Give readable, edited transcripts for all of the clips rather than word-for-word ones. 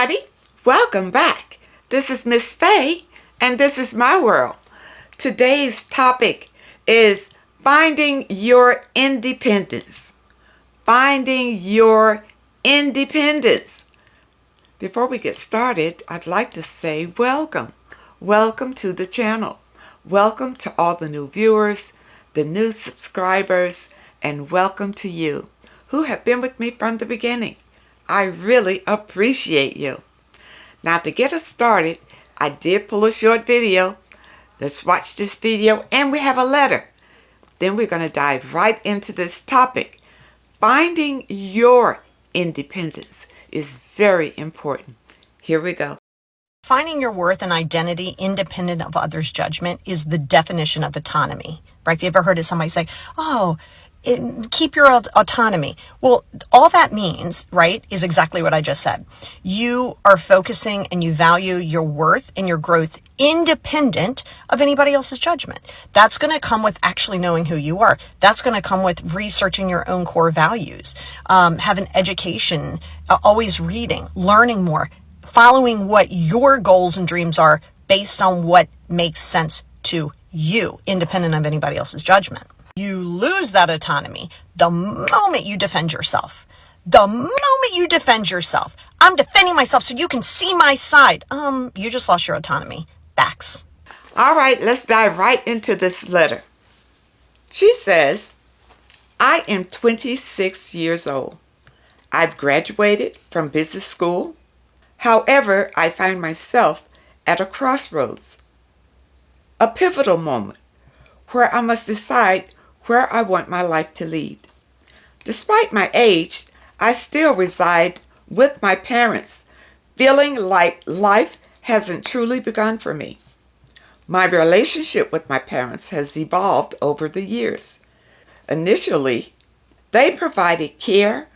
everybody. Welcome back. This is Miss Faye, and this is my world. Today's topic is finding your independence. Finding your independence. Before we get started, I'd like to say welcome. Welcome to the channel. Welcome to all the new viewers, the new subscribers, and welcome to you who have been with me from the beginning. I really appreciate you. Now, to get us started, I did pull a short video. Let's watch this video, and we have a letter. Then we're going to dive right into this topic. Finding your independence is very important. Here we go. Finding your worth and identity independent of others' judgment is the definition of autonomy, right? If you ever heard of somebody say, keep your autonomy. Well, all that means, right, is exactly what I just said. You are focusing and you value your worth and your growth independent of anybody else's judgment. That's going to come with actually knowing who you are. That's going to come with researching your own core values, have an education, always reading, learning more, following what your goals and dreams are based on what makes sense to you, independent of anybody else's judgment. You lose that autonomy the moment you defend yourself. The moment you defend yourself. I'm defending myself so you can see my side. You just lost your autonomy. Facts. All right, let's dive right into this letter. She says, I am 26 years old. I've graduated from business school. However, I find myself at a crossroads, a pivotal moment where I must decide where I want my life to lead. Despite my age, I still reside with my parents, feeling like life hasn't truly begun for me. My relationship with my parents has evolved over the years. Initially, they provided care,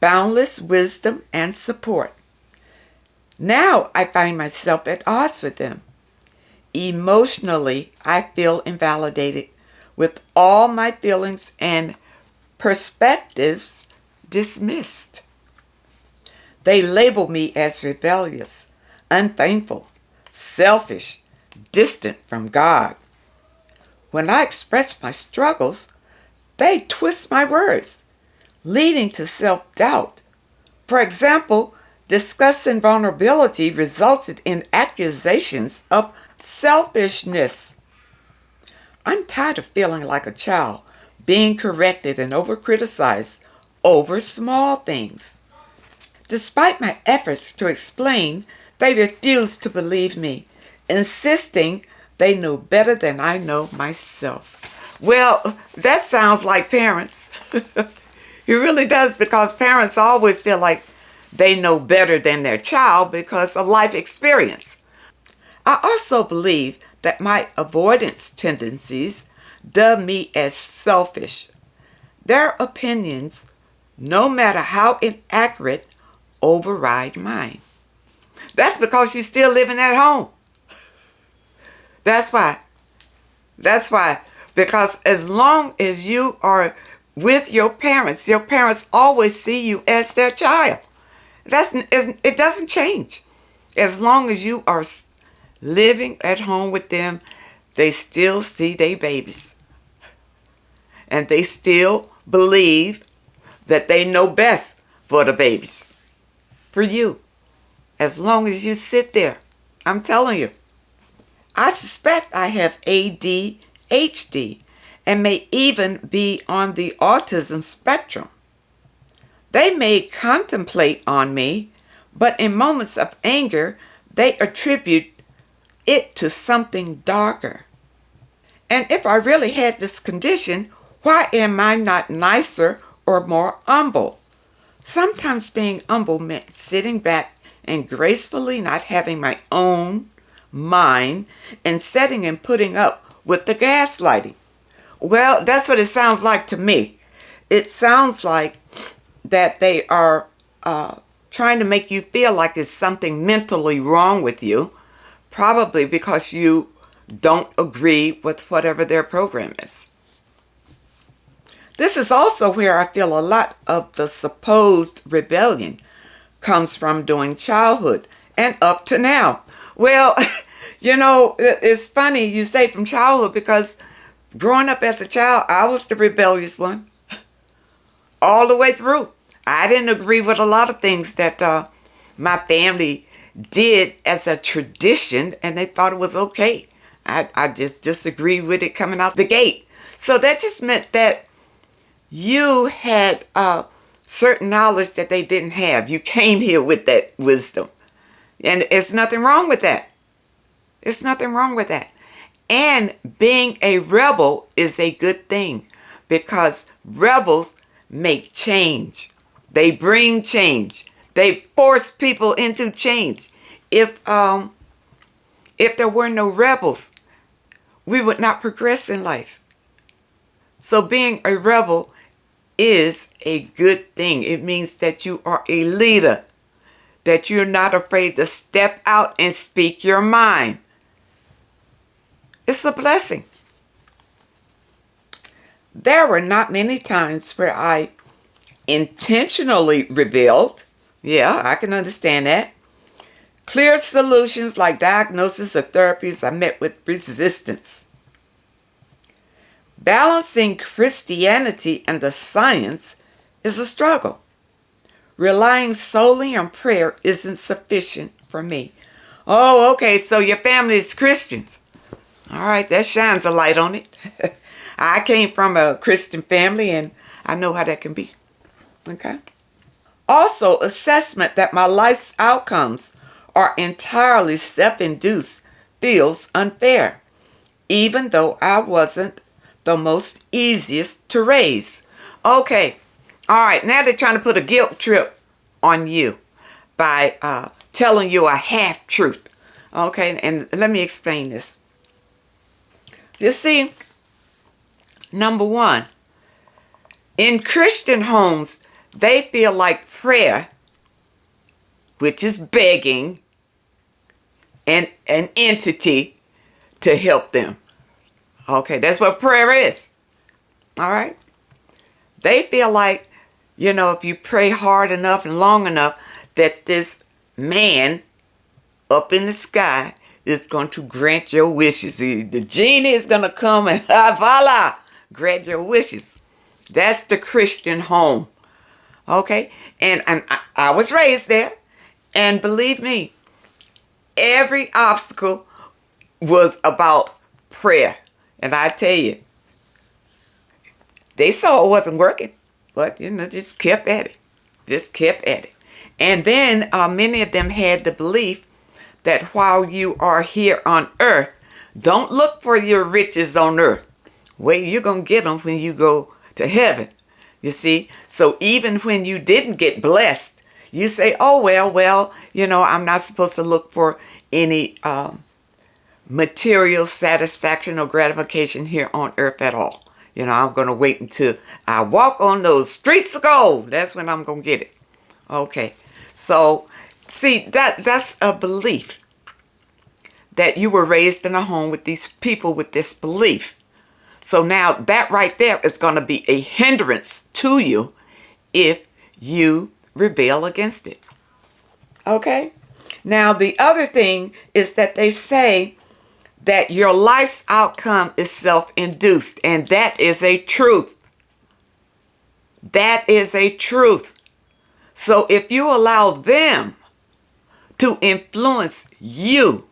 boundless wisdom, and support. Now I find myself at odds with them. Emotionally, I feel invalidated, with all my feelings and perspectives dismissed. They label me as rebellious, unthankful, selfish, distant from God. When I express my struggles, they twist my words, leading to self-doubt. For example, discussing vulnerability resulted in accusations of selfishness. I'm tired of feeling like a child, being corrected and over-criticized over small things. Despite my efforts to explain, they refuse to believe me, insisting they know better than I know myself. Well, that sounds like parents. It really does, because parents always feel like they know better than their child because of life experience. I also believe that my avoidance tendencies dub me as selfish. Their opinions, no matter how inaccurate, override mine. That's because you're still living at home. That's why. Because as long as you are with your parents always see you as their child. It doesn't change. As long as you are living at home with them, they still see their babies. And they still believe that they know best for the babies. For you. As long as you sit there. I'm telling you. I suspect I have ADHD and may even be on the autism spectrum. They may contemplate on me, but in moments of anger, they attribute it to something darker. And if I really had this condition, why am I not nicer or more humble? Sometimes being humble meant sitting back and gracefully not having my own mind and setting and putting up with the gaslighting. Well, that's what it sounds like to me. It sounds like that they are trying to make you feel like there's something mentally wrong with you, probably because you don't agree with whatever their program is. This is also where I feel a lot of the supposed rebellion comes from during childhood and up to now. Well, it's funny you say from childhood, because growing up as a child, I was the rebellious one all the way through. I didn't agree with a lot of things that my family did as a tradition, and they thought it was okay. I just disagreed with it coming out the gate. So that just meant that you had certain knowledge that they didn't have. You came here with that wisdom. And it's nothing wrong with that. It's nothing wrong with that. And being a rebel is a good thing, because rebels make change. They bring change. They force people into change. If there were no rebels, we would not progress in life. So being a rebel is a good thing. It means that you are a leader, that you're not afraid to step out and speak your mind. It's a blessing. There were not many times where I intentionally rebelled. Yeah, I can understand that. Clear solutions like diagnosis or therapies I met with resistance. Balancing Christianity and the science is a struggle. Relying solely on prayer isn't sufficient for me. Oh, okay, so your family is Christians. All right, that shines a light on it. I came from a Christian family, and I know how that can be. Okay? Also, assessment that my life's outcomes are entirely self-induced feels unfair, even though I wasn't the most easiest to raise. Okay, all right, now they're trying to put a guilt trip on you by telling you a half-truth. Okay, and let me explain this. You see, number one, in Christian homes, they feel like prayer, which is begging, and an entity to help them. Okay, that's what prayer is. All right? They feel like, if you pray hard enough and long enough, that this man up in the sky is going to grant your wishes. The genie is going to come and voila, grant your wishes. That's the Christian home. Okay? And I was raised there. And believe me, every obstacle was about prayer. And I tell you, they saw it wasn't working. But, just kept at it. Just kept at it. And then many of them had the belief that while you are here on earth, don't look for your riches on earth. Wait, you're going to get them when you go to heaven. You see? So even when you didn't get blessed, you say, oh, well, I'm not supposed to look for any material satisfaction or gratification here on earth at all. I'm going to wait until I walk on those streets of gold. That's when I'm going to get it. Okay. So, see, that's a belief that you were raised in a home with these people with this belief. So now that right there is going to be a hindrance to you if you rebel against it. Okay? Now, the other thing is that they say that your life's outcome is self-induced, and that is a truth. That is a truth. So if you allow them to influence you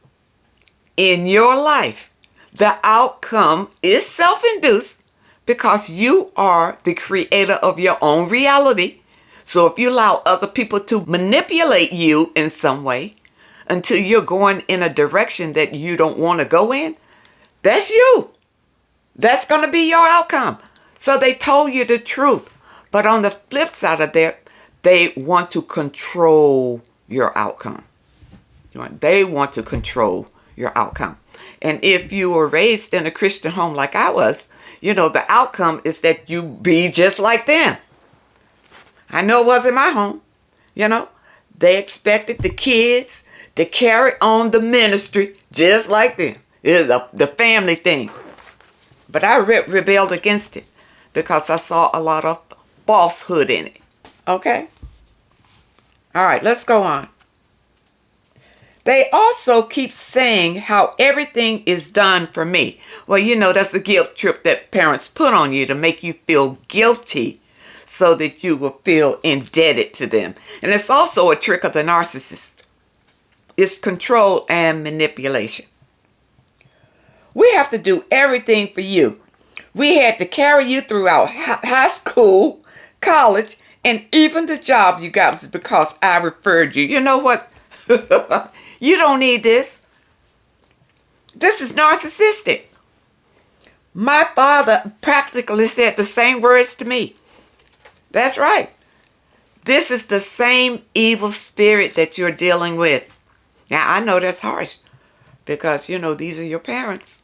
in your life, the outcome is self-induced, because you are the creator of your own reality. So if you allow other people to manipulate you in some way until you're going in a direction that you don't want to go in, that's you. That's going to be your outcome. So they told you the truth. But on the flip side of that, they want to control your outcome. They want to control your outcome. And if you were raised in a Christian home like I was, the outcome is that you be just like them. I know it wasn't my home. They expected the kids to carry on the ministry just like them. It's the family thing. But I rebelled against it because I saw a lot of falsehood in it. Okay? All right, let's go on. They also keep saying how everything is done for me. Well, that's a guilt trip that parents put on you to make you feel guilty so that you will feel indebted to them. And it's also a trick of the narcissist. It's control and manipulation. We have to do everything for you. We had to carry you throughout high school, college, and even the job you got is because I referred you. You know what? You don't need this. This is narcissistic. My father practically said the same words to me. That's right. This is the same evil spirit that you're dealing with. Now, I know that's harsh because, these are your parents.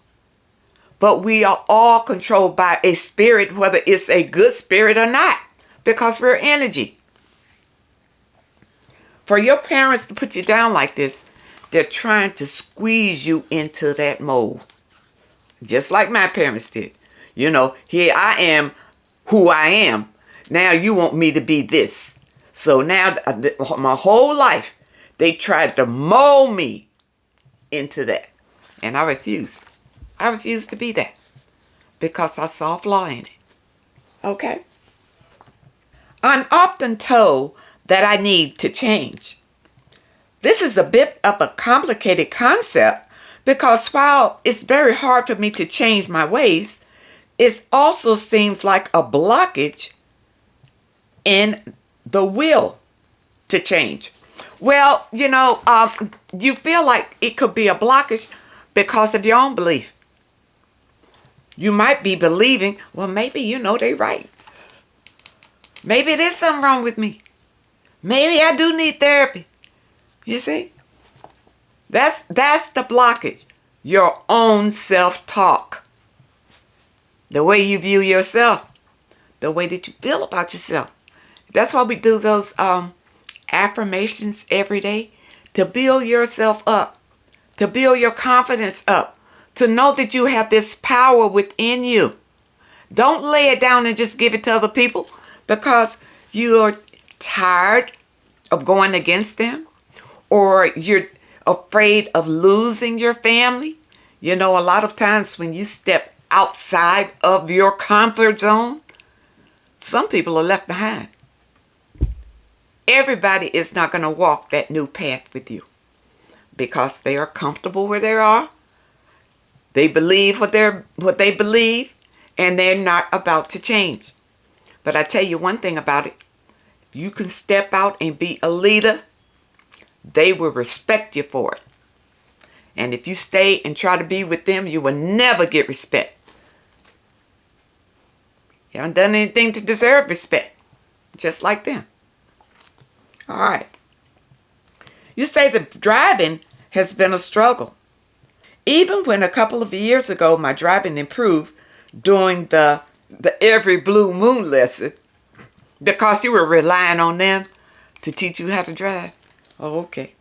But we are all controlled by a spirit, whether it's a good spirit or not, because we're energy. For your parents to put you down like this, they're trying to squeeze you into that mold. Just like my parents did. Here I am who I am. Now you want me to be this. So now my whole life, they tried to mold me into that. And I refused. I refused to be that because I saw a flaw in it. Okay? I'm often told that I need to change. This is a bit of a complicated concept because while it's very hard for me to change my ways, it also seems like a blockage in the will to change. Well, you feel like it could be a blockage because of your own belief. You might be believing, well, maybe, they're right. Maybe there's something wrong with me. Maybe I do need therapy. You see? That's the blockage. Your own self-talk. The way you view yourself. The way that you feel about yourself. That's why we do those affirmations every day. To build yourself up. To build your confidence up. To know that you have this power within you. Don't lay it down and just give it to other people because you're tired of going against them or you're afraid of losing your family. A lot of times when you step outside of your comfort zone, some people are left behind. Everybody is not going to walk that new path with you because they are comfortable where they are. They believe what they believe, and they're not about to change. But I tell you one thing about it. You can step out and be a leader. They will respect you for it. And if you stay and try to be with them, you will never get respect. You haven't done anything to deserve respect. Just like them. All right. You say the driving has been a struggle. Even when a couple of years ago my driving improved during the every blue moon lesson because you were relying on them to teach you how to drive. Oh, okay.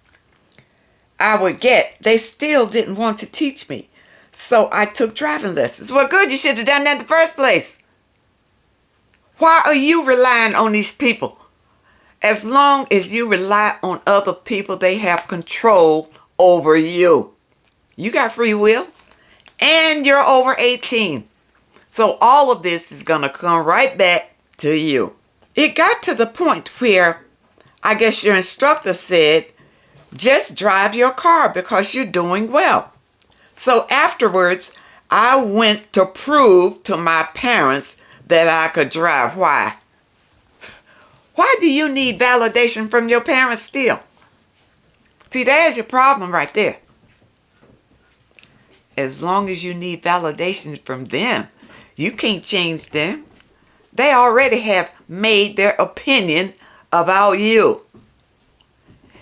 They still didn't want to teach me. So I took driving lessons. Well, good, you should have done that in the first place. Why are you relying on these people? As long as you rely on other people, they have control over you. You got free will and you're over 18. So all of this is going to come right back to you. It got to the point where I guess your instructor said, just drive your car because you're doing well. So afterwards, I went to prove to my parents that I could drive. Why? Why do you need validation from your parents still? See, there's your problem right there. As long as you need validation from them, you can't change them. They already have made their opinion about you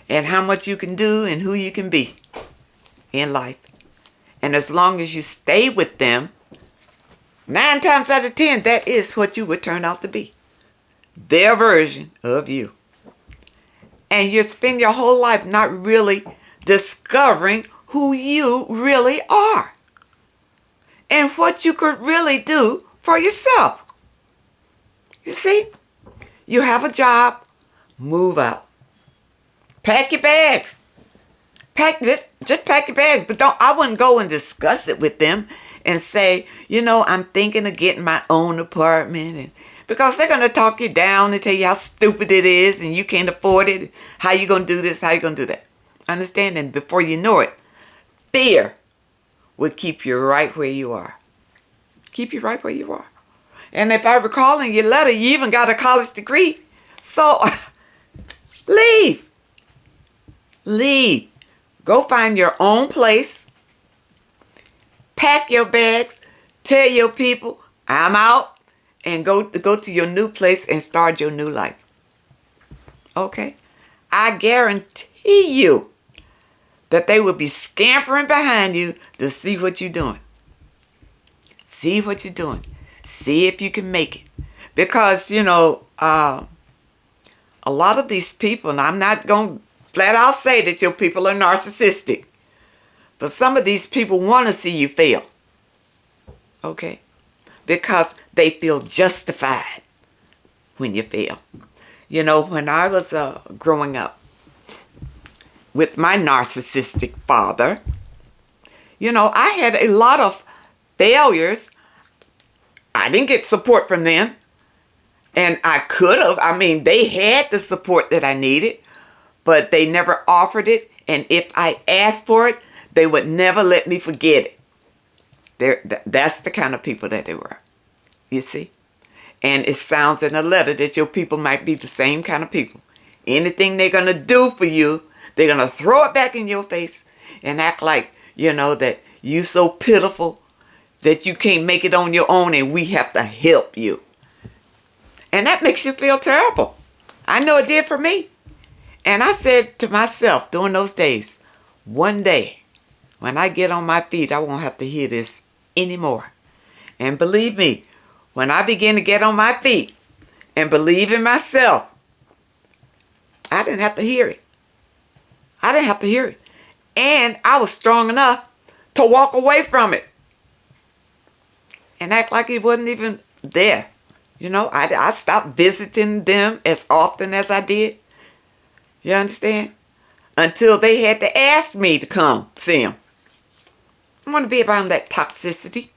and how much you can do and who you can be in life. And as long as you stay with them, 9 times out of 10, that is what you would turn out to be. Their version of you. And you spend your whole life not really discovering who you really are and what you could really do for yourself. You see, you have a job, move out. Pack your bags. Just pack your bags. But I wouldn't go and discuss it with them and say, I'm thinking of getting my own apartment. And because they're going to talk you down and tell you how stupid it is and you can't afford it. How you going to do this? How you going to do that? Understand? And before you know it, fear will keep you right where you are. Keep you right where you are. And if I recall in your letter, you even got a college degree. So leave. Leave. Go find your own place. Pack your bags. Tell your people, I'm out. And go to your new place and start your new life. Okay? I guarantee you that they will be scampering behind you to see what you're doing. See what you're doing. See if you can make it. Because, a lot of these people, and I'm not going to flat out say that your people are narcissistic, but some of these people want to see you fail. Okay? Because they feel justified when you fail. When I was growing up with my narcissistic father, I had a lot of failures. I didn't get support from them. And I could have. They had the support that I needed, but they never offered it. And if I asked for it, they would never let me forget it. That's the kind of people that they were. You see? And it sounds in a letter that your people might be the same kind of people. Anything they're going to do for you, they're going to throw it back in your face and act like, that you so pitiful that you can't make it on your own and we have to help you. And that makes you feel terrible. I know it did for me. And I said to myself during those days, one day when I get on my feet, I won't have to hear this anymore. And believe me, when I began to get on my feet and believe in myself, I didn't have to hear it. I didn't have to hear it. And I was strong enough to walk away from it and act like it wasn't even there. I stopped visiting them as often as I did. You understand? Until they had to ask me to come see them. I want to be around that toxicity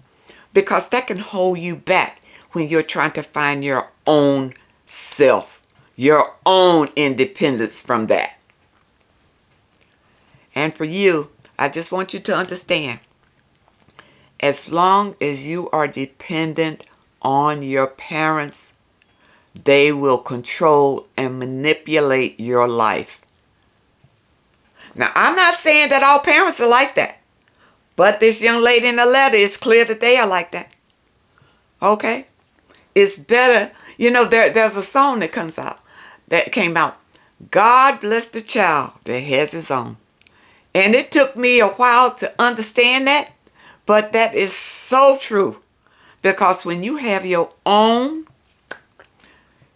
because that can hold you back when you're trying to find your own self, your own independence from that. And for you, I just want you to understand, as long as you are dependent on your parents, they will control and manipulate your life. Now, I'm not saying that all parents are like that, but this young lady in the letter, it's clear that they are like that. Okay? It's better, there's a song that came out. God bless the child that has his own. And it took me a while to understand that, but that is so true. Because when you have your own,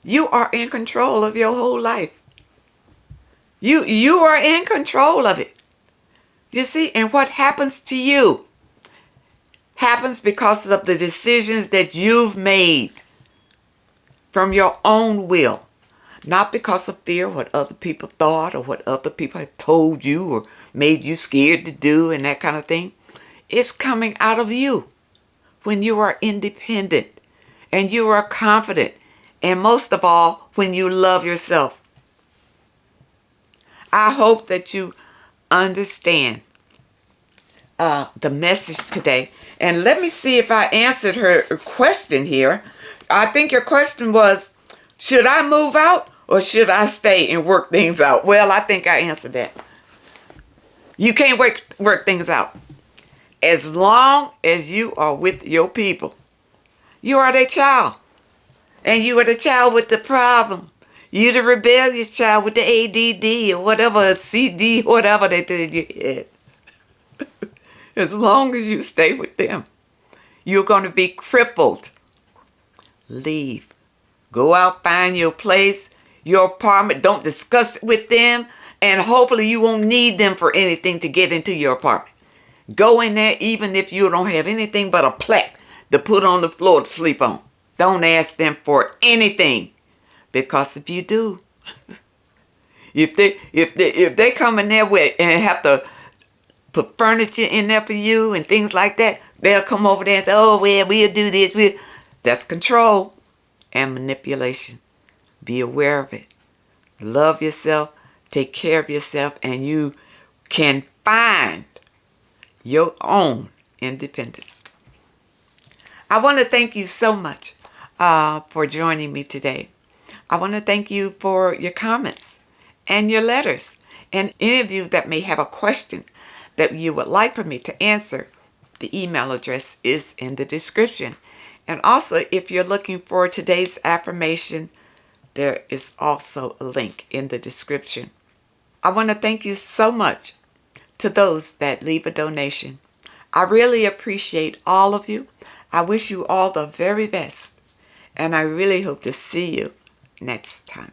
you are in control of your whole life. You are in control of it. You see, and what happens to you happens because of the decisions that you've made from your own will. Not because of fear, what other people thought or what other people have told you or made you scared to do and that kind of thing. It's coming out of you when you are independent and you are confident. And most of all, when you love yourself. I hope that you understand the message today. And let me see if I answered her question here. I think your question was, should I move out or should I stay and work things out? Well, I think I answered that. You can't work things out. As long as you are with your people, you are their child. And you are the child with the problem. You the rebellious child with the ADD or whatever, CD, whatever they did in your head. As long as you stay with them, you're going to be crippled. Leave. Go out, find your place, your apartment. Don't discuss it with them. And hopefully you won't need them for anything to get into your apartment. Go in there even if you don't have anything but a plaque to put on the floor to sleep on. Don't ask them for anything. Because if you do, If they come in there with and have to put furniture in there for you and things like that, they'll come over there and say, "Oh well, we'll do this." That's control and manipulation. Be aware of it. Love yourself. Take care of yourself, and you can find your own independence. I want to thank you so much for joining me today. I want to thank you for your comments and your letters. And any of you that may have a question that you would like for me to answer, the email address is in the description. And also, if you're looking for today's affirmation, there is also a link in the description. I want to thank you so much to those that leave a donation. I really appreciate all of you. I wish you all the very best. And I really hope to see you next time.